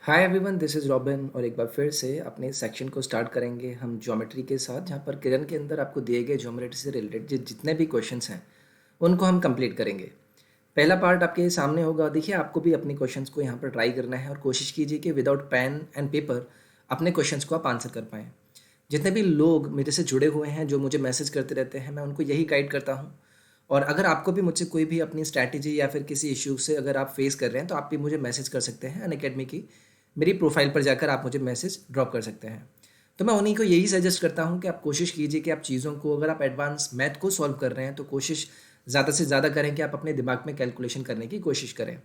Hi everyone, this is robin और एक बार फिर से अपने सेक्शन को स्टार्ट करेंगे हम ज्योमेट्री के साथ, जहाँ पर किरण के अंदर आपको दिए गए ज्योमेट्री से रिलेटेड जितने भी क्वेश्चंस हैं उनको हम कंप्लीट करेंगे। पहला पार्ट आपके सामने होगा। देखिए, आपको भी अपने क्वेश्चंस को यहाँ पर ट्राई करना है और कोशिश कीजिए कि विदाउट पेन एंड पेपर अपने क्वेश्चंस को आप आंसर कर पाएँ। जितने भी लोग मेरे से जुड़े हुए हैं, जो मुझे मैसेज करते रहते हैं, मैं उनको यही गाइड करता हूँ। और अगर आपको भी मुझसे कोई भी अपनी स्ट्रैटेजी या फिर किसी इश्यू से अगर आप फेस कर रहे हैं, तो आप भी मुझे मैसेज कर सकते हैं। अनअकैडमी की मेरी प्रोफाइल पर जाकर आप मुझे मैसेज ड्रॉप कर सकते हैं। तो मैं उन्हीं को यही सजेस्ट करता हूँ कि आप कोशिश कीजिए कि आप चीज़ों को, अगर आप एडवांस मैथ को सॉल्व कर रहे हैं, तो कोशिश ज़्यादा से ज़्यादा करें कि आप अपने दिमाग में कैलकुलेशन करने की कोशिश करें।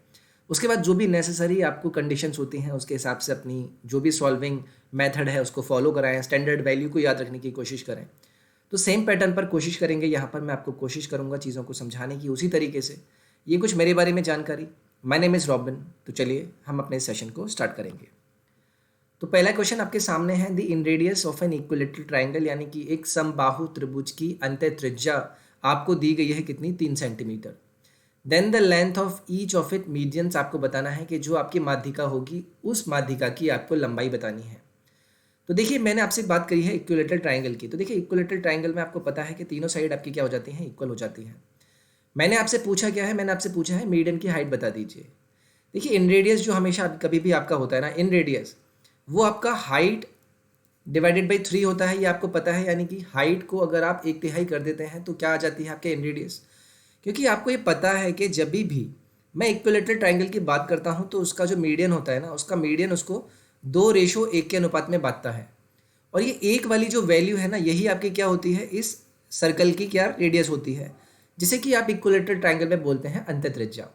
उसके बाद जो भी नेसेसरी आपको कंडीशंस होती हैं, उसके हिसाब से अपनी जो भी सॉल्विंग मेथड है उसको फॉलो कराएं। स्टैंडर्ड वैल्यू को याद रखने की कोशिश करें। तो सेम पैटर्न पर कोशिश करेंगे। यहाँ पर मैं आपको कोशिश करूँगा चीज़ों को समझाने की उसी तरीके से। ये कुछ मेरे बारे में जानकारी। My name is robin. तो चलिए हम अपने सेशन को स्टार्ट करेंगे। तो पहला क्वेश्चन आपके सामने है, the inradius of an equilateral triangle, यानी कि एक समबाहु त्रिभुज की अंत्य त्रिज्या आपको दी गई है कितनी, 3 centimetre. Then the length of each of it medians, आपको बताना है कि जो आपकी माध्यिका होगी उस माध्यिका की आपको लंबाई बतानी है। तो देखिए, मैंने आपसे बात करी है इक्विलेटरल ट्राइंगल की। तो देखिए, इक्विलेटरल ट्राइंगल में आपको पता है कि तीनों साइड आपकी क्या हो जाती हैं, इक्वल हो जाती हैं। मैंने आपसे पूछा क्या है, मैंने आपसे पूछा है मीडियन की हाइट बता दीजिए। देखिए, इन रेडियस जो हमेशा कभी भी आपका होता है ना, इन रेडियस वो आपका हाइट डिवाइडेड बाई 3 होता है, ये आपको पता है। यानी कि हाइट को अगर आप 1/3 कर देते हैं तो क्या आ जाती है आपके इन रेडियस। क्योंकि आपको ये पता है कि जब भी मैं इक्विलेटरल ट्राइंगल की बात करता हूँ तो उसका जो मीडियन होता है ना, उसका मीडियन उसको 2:1 के अनुपात में बांटता है। और ये एक वाली जो वैल्यू है ना, यही आपकी क्या होती है, इस सर्कल की क्या रेडियस होती है, जिसे कि आप इक्विलेटरल ट्राइंगल में बोलते हैं अंत्य त्रिज्या।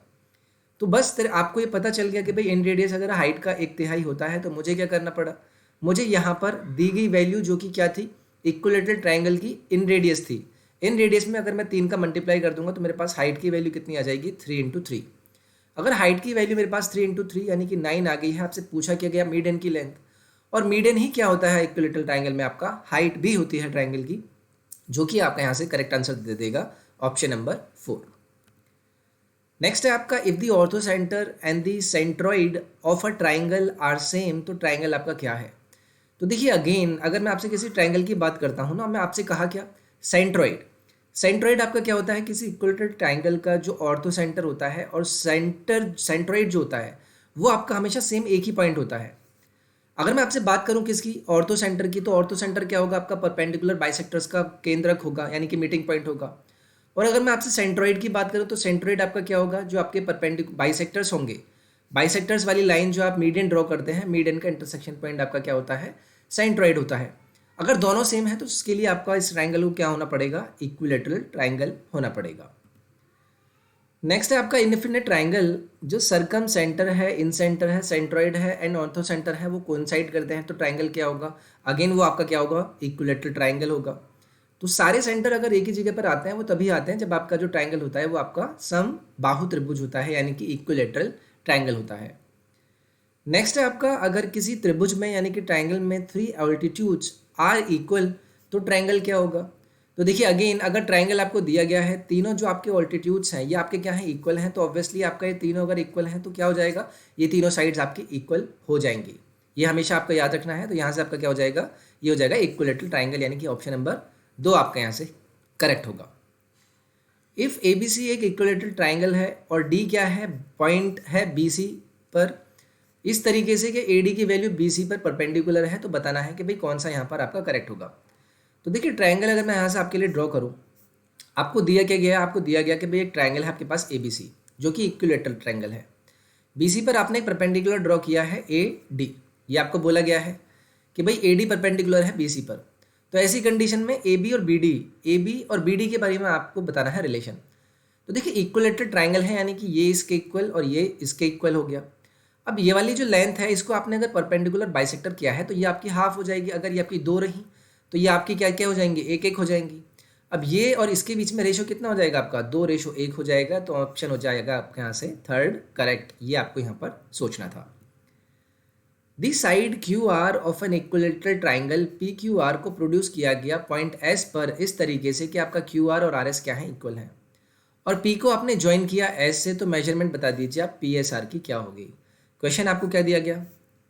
तो बस तेरे आपको ये पता चल गया कि भाई इन रेडियस अगर हाइट का 1/3 होता है तो मुझे क्या करना पड़ा, मुझे यहाँ पर दी गई वैल्यू जो कि क्या थी, इक्विलेटरल ट्राइंगल की इन रेडियस थी। इन रेडियस में अगर मैं 3 का मल्टीप्लाई कर दूंगा तो मेरे पास हाइट की वैल्यू कितनी आ जाएगी, 3 × 3। अगर हाइट की वैल्यू मेरे पास 3 × 3 यानी कि 9 आ गई है, आपसे पूछा क्या गया मीडियन की लेंथ। और मीडियन ही क्या होता है इक्विलेटरल ट्राइंगल में, आपका हाइट भी होती है ट्राइंगल की, जो कि आपका यहाँ से करेक्ट आंसर दे देगा ऑप्शन नंबर 4। नेक्स्ट है आपका, if the orthocentre and the centroid of a triangle are same, तो ट्राइंगल आपका क्या है। तो देखिए, अगेन अगर मैं आपसे किसी ट्राइंगल की बात करता हूँ ना, मैं आपसे कहा क्या, सेंट्रॉइड। सेंट्रॉइड आपका क्या होता है, किसी इक्विलेटरल ट्राइंगल का जो ऑर्थो सेंटर होता है और सेंट्रॉइड जो होता है वो आपका हमेशा सेम एक ही पॉइंट होता है। अगर मैं आपसे बात करूं किसकी, ऑर्थो सेंटर की, तो ऑर्थो सेंटर क्या होगा, आपका परपेंडिकुलर बाइसेक्टर्स का केंद्रक होगा, यानी कि मीटिंग पॉइंट होगा। और अगर मैं आपसे सेंट्रोइड की बात करूं तो सेंट्रोइड आपका क्या होगा, जो आपके परपेंडिकुलर बाइसेक्टर्स होंगे, बाइसेक्टर्स वाली लाइन जो आप मीडियन ड्रॉ करते हैं, मीडियन का इंटरसेक्शन पॉइंट आपका क्या होता है, सेंट्रोइड होता है। अगर दोनों सेम है तो उसके लिए आपका इस ट्राइंगल को क्या होना पड़ेगा, इक्विलेटरल ट्राइंगल होना पड़ेगा। नेक्स्ट है आपका इनफिनिट ट्राइंगल, जो सरकम सेंटर है, इन सेंटर है, सेंट्रॉइड है एंड ऑर्थो सेंटर है, वो कोइंसाइड करते हैं, तो ट्राइंगल क्या होगा, अगेन वो आपका क्या होगा, इक्विलेटरल ट्राइंगल होगा। तो सारे सेंटर अगर एक ही जगह पर आते हैं वो तभी आते हैं जब आपका जो ट्राइंगल होता है वो आपका सम बाहु त्रिभुज होता है, यानी कि इक्विलेटरल ट्राइंगल होता है। नेक्स्ट है आपका, अगर किसी त्रिभुज में यानी कि ट्राइंगल में 3 ऑल्टीट्यूड्स आर इक्वल, तो ट्राइंगल क्या होगा। तो देखिए, अगेन अगर ट्राइंगल आपको दिया गया है, तीनों जो आपके ऑल्टीट्यूड्स हैं ये आपके क्या हैं, इक्वल हैं, तो ऑब्वियसली आपका ये तीनों अगर इक्वल हैं तो क्या हो जाएगा, ये तीनों साइड्स आपकी इक्वल हो जाएंगी। ये हमेशा आपको याद रखना है। तो यहाँ से आपका क्या हो जाएगा, ये हो जाएगा इक्विलेटरल ट्राइंगल, यानी कि ऑप्शन नंबर 2 आपका यहाँ से करेक्ट होगा। इफ ए बी सी एक इक्विलेटरल ट्राइंगल है और डी क्या है, पॉइंट है बी सी पर, इस तरीके से कि ए डी की वैल्यू बी सी पर परपेंडिकुलर है, तो बताना है कि भाई कौन सा यहाँ पर आपका करेक्ट होगा। तो देखिए, ट्राइंगल अगर मैं यहाँ से आपके लिए ड्रॉ करूँ, आपको दिया क्या गया, आपको दिया गया कि भाई एक ट्राइंगल है आपके पास ए बी सी, जो कि इक्विलेटरल ट्राइंगल है। बी सी पर आपने एक परपेंडिकुलर ड्रॉ किया है ए डी, ये आपको बोला गया है कि भाई ए डी परपेंडिकुलर है बी सी पर। तो ऐसी कंडीशन में ए बी और बी डी के बारे में आपको बताना है रिलेशन। तो देखिए, इक्विलेटरल ट्राइंगल है, यानी कि ये इसके इक्वल और ये इसके इक्वल हो गया। अब ये वाली जो लेंथ है, इसको आपने अगर परपेंडिकुलर बाइसेक्टर किया है तो ये आपकी हाफ हो जाएगी। अगर ये आपकी 2 रही तो ये आपकी क्या क्या हो जाएंगी, 1 हो जाएंगी। अब ये और इसके बीच में रेशो कितना हो जाएगा आपका, 2:1 हो जाएगा। तो ऑप्शन हो जाएगा आपके यहाँ से थर्ड करेक्ट। ये आपको यहाँ पर सोचना था। The side Q R of an equilateral triangle P Q R को प्रोड्यूस किया गया पॉइंट एस पर इस तरीके से कि आपका क्यू आर और आर एस क्या है, इक्वल है। और पी को आपने ज्वाइन किया एस से, तो मेजरमेंट बता दीजिए आप पी एस आर की क्या होगी। क्वेश्चन आपको क्या दिया गया,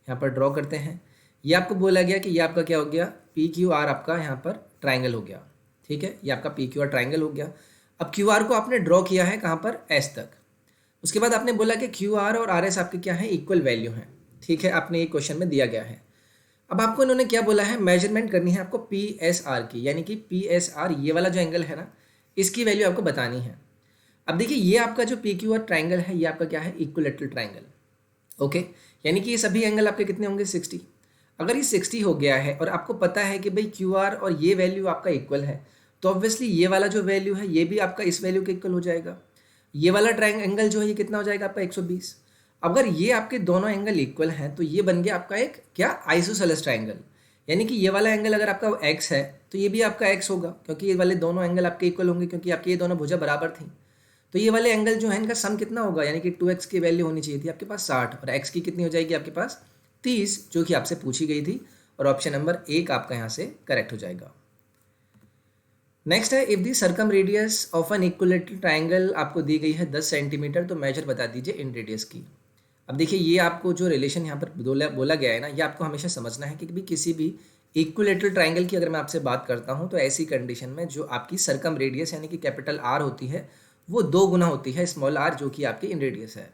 यहाँ पर ड्रॉ करते हैं। ये आपको बोला गया कि ये आपका क्या हो गया, पी क्यू आर आपका यहाँ पर ट्राइंगल हो गया, ठीक है, ये आपका पी क्यू आर ट्राइंगल हो गया। अब क्यू आर को आपने ड्रॉ किया है कहाँ पर, एस तक। उसके बाद आपने बोला कि क्यू आर और आर एस आपके क्या है, इक्वल वैल्यू हैं, ठीक है, आपने ये क्वेश्चन में दिया गया है। अब आपको इन्होंने क्या बोला है, मेजरमेंट करनी है आपको पी एस आर की, यानी कि पी एस आर ये वाला जो एंगल है ना, इसकी वैल्यू आपको बतानी है। अब देखिए ये आपका जो पी क्यू आर ट्राइंगल है ये आपका क्या है, इक्विलेटरल ट्राइंगल, ओके, यानी कि ये सभी एंगल आपके कितने होंगे, 60। अगर ये 60 हो गया है और आपको पता है कि भाई क्यू आर और ये वैल्यू आपका इक्वल है, तो ऑब्वियसली ये वाला जो वैल्यू है ये भी आपका इस वैल्यू के इक्वल हो जाएगा। ये वाला ट्राइंगल जो है ये कितना हो जाएगा आपका, 120। अगर ये आपके दोनों एंगल इक्वल हैं तो ये बन गया आपका एक क्या, आइसोसेलेस ट्राइंगल, यानी कि ये वाला एंगल अगर आपका x है तो ये भी आपका x होगा, क्योंकि ये वाले दोनों एंगल आपके इक्वल होंगे, क्योंकि आपकी ये दोनों भुजा बराबर थी। तो ये वाले एंगल जो है इनका सम कितना होगा, यानी कि 2x की वैल्यू होनी चाहिए थी आपके पास 60 और x की कितनी हो जाएगी आपके पास 30, जो कि आपसे पूछी गई थी, और ऑप्शन नंबर 1 आपका यहाँ से करेक्ट हो जाएगा। नेक्स्ट है, if the circum radius of an equilateral triangle आपको दी गई है 10 सेंटीमीटर, तो मेजर बता दीजिए इन रेडियस की। अब देखिए ये आपको जो रिलेशन यहाँ पर बोला गया है ना, ये आपको हमेशा समझना है कि भी किसी भी इक्विलेटरल ट्राइंगल की अगर मैं आपसे बात करता हूँ तो ऐसी कंडीशन में जो आपकी सर्कम रेडियस यानी कि कैपिटल आर होती है वो 2 गुना होती है स्मॉल आर, जो कि आपकी इन रेडियस है।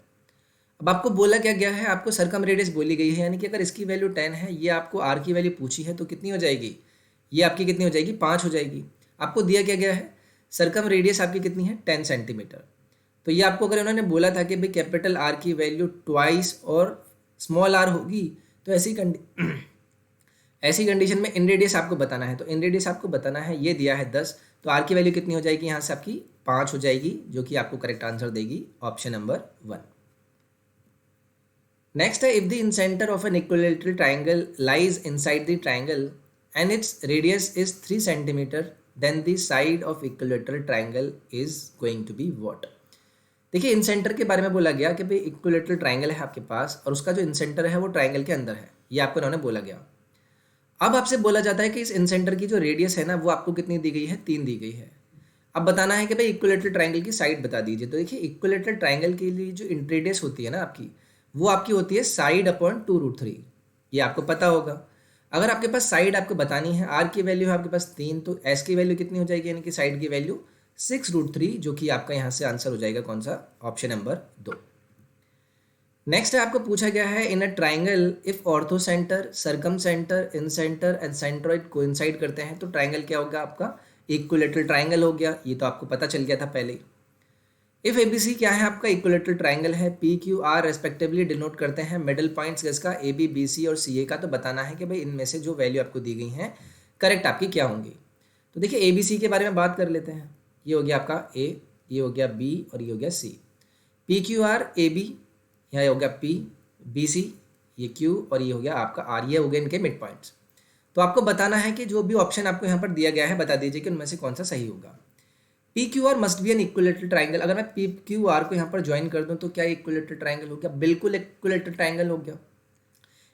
अब आपको बोला क्या गया है, आपको सर्कम रेडियस बोली गई है, यानी कि अगर इसकी वैल्यू 10 है, ये आपको आर की वैल्यू पूछी है तो कितनी हो जाएगी, ये आपकी कितनी हो जाएगी, 5 हो जाएगी। आपको दिया क्या गया है, सर्कम रेडियस आपकी कितनी है, 10 सेंटीमीटर। तो ये आपको अगर उन्होंने बोला था कि भाई कैपिटल आर की वैल्यू ट्वाइस और स्मॉल आर होगी, तो ऐसी कंडीशन में इन रेडियस आपको बताना है, तो इन रेडियस आपको बताना है, ये दिया है 10, तो आर की वैल्यू कितनी हो जाएगी, यहाँ से आपकी 5 हो जाएगी, जो कि आपको करेक्ट आंसर देगी ऑप्शन नंबर 1। नेक्स्ट है, if the incentre of an equilateral triangle lies inside the triangle and its radius is 3 centimetre, then the side of equilateral triangle is going to be what. देखिए incentre के बारे में बोला गया कि भाई equilateral triangle है आपके पास और उसका जो इंसेंटर है वो ट्राइंगल के अंदर है, ये आपको उन्होंने बोला गया। अब आपसे बोला जाता है कि इस इंसेंटर की जो रेडियस है ना वो आपको कितनी दी गई है, 3 दी गई है। अब बताना है कि भाई इक्विलेटरल ट्राइंगल की साइड बता दीजिए। तो देखिए इक्विलेटरल ट्राइंगल के लिए जो रेडियस होती है ना आपकी, वो आपकी होती है साइड अपॉन 2√3, ये आपको पता होगा। अगर आपके पास साइड आपको बतानी है, आर की वैल्यू है आपके पास 3, तो एस की वैल्यू कितनी हो जाएगी, यानी कि साइड की वैल्यू 6√3, जो कि आपका यहाँ से आंसर हो जाएगा कौन सा, ऑप्शन नंबर 2। नेक्स्ट है, आपको पूछा गया है, in a triangle if orthocentre, circumcentre, incentre and centroid coincide करते हैं तो ट्राइंगल क्या होगा आपका, इक्विलेटरल ट्राइंगल हो गया। ये तो आपको पता चल गया था पहले ही। इफ एबीसी क्या है आपका, इक्विलेटरल ट्राइंगल है, P Q are respectively denote करते हैं मिडल पॉइंट्स किसका, ए बी बी सी और सी ए का। तो बताना है कि भाई इनमें से जो वैल्यू आपको दी गई हैं करेक्ट आपकी क्या होंगी। तो देखिए ए बी सी के बारे में बात कर लेते हैं। ये हो गया आपका ए, ये हो गया बी और ये हो गया C. P Q R A B, यहाँ हो गया पी, बी सी ये क्यू और ये हो गया आपका आर, ये हो गए इनके मिड पॉइंट्स। तो आपको बताना है कि जो भी ऑप्शन आपको यहाँ पर दिया गया है बता दीजिए कि उनमें से कौन सा सही होगा। P Q are must be N equilateral triangle. अगर मैं पी क्यू आर को यहाँ पर ज्वाइन कर दूँ तो क्या इक्विलेटरल ट्राइंगल हो गया, बिल्कुल इक्विलेटरल ट्राइंगल हो गया।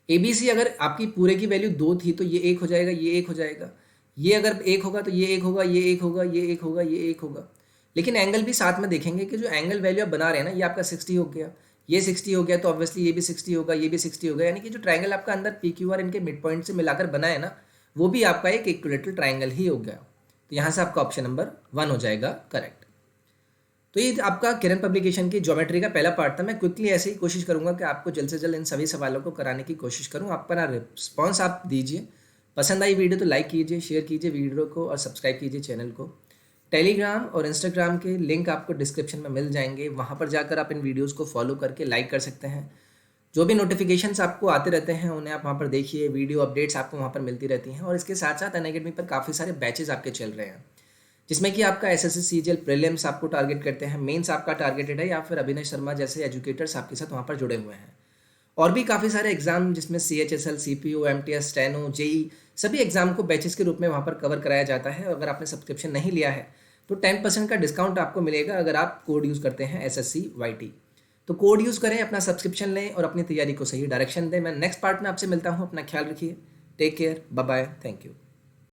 ए बी सी अगर आपकी पूरे की वैल्यू 2 थी तो ये 1 हो जाएगा, ये 1 हो जाएगा, ये अगर 1 होगा तो ये 1 होगा, ये 1 होगा, ये 1 होगा, ये 1 होगा। लेकिन एंगल भी साथ में देखेंगे कि जो एंगल वैल्यू आप बना रहे हैं ना, ये आपका 60 हो गया, ये 60 हो गया, तो ऑब्वियसली ये भी 60 होगा, ये भी 60 होगा, यानी कि जो ट्राइंगल आपका अंदर पी क्यू आर इनके मिड पॉइंट से मिलाकर बना है ना, वो भी आपका एक इक्विलेटरल ट्राइंगल ही हो गया। तो यहाँ से आपका ऑप्शन नंबर 1 हो जाएगा करेक्ट। तो ये आपका किरण पब्लिकेशन की ज्योमेट्री का पहला पार्ट था। मैं क्विकली ऐसे ही कोशिश करूंगा कि आपको जल्द से जल्द इन सभी सवालों को कराने की कोशिश करूं। आपका ना रिस्पॉन्स आप दीजिए। पसंद आई वीडियो तो लाइक कीजिए, शेयर कीजिए वीडियो को और सब्सक्राइब कीजिए चैनल को। टेलीग्राम और इंस्टाग्राम के लिंक आपको डिस्क्रिप्शन में मिल जाएंगे, वहाँ पर जाकर आप इन वीडियोज़ को फॉलो करके लाइक कर सकते हैं। जो भी नोटिफिकेशंस आपको आते रहते हैं उन्हें आप वहाँ पर देखिए, वीडियो अपडेट्स आपको वहाँ पर मिलती रहती हैं। और इसके साथ साथ अनअकैडमी पर काफ़ी सारे बैचेज आपके चल रहे हैं, जिसमें कि आपका एसएससी सीजीएल प्रीलिम्स आपको टारगेट करते हैं, मेंस आपका टारगेटेड है, या फिर अभिनय शर्मा जैसे एजुकेटर्स आपके साथ वहाँ पर जुड़े हुए हैं। और भी काफ़ी सारे एग्जाम जिसमें CHSL, CPO, MTS, steno, JE सभी एग्जाम को बैचेस के रूप में वहाँ पर कवर कराया जाता है। अगर आपने सब्सक्रिप्शन नहीं लिया है तो 10% का डिस्काउंट आपको मिलेगा अगर आप कोड यूज़ करते हैं SSCYT। तो कोड यूज़ करें, अपना सब्सक्रिप्शन लें और अपनी तैयारी को सही डायरेक्शन दें। मैं नेक्स्ट पार्ट में आपसे मिलता हूँ। अपना ख्याल रखिए, take care, bye bye, thank you.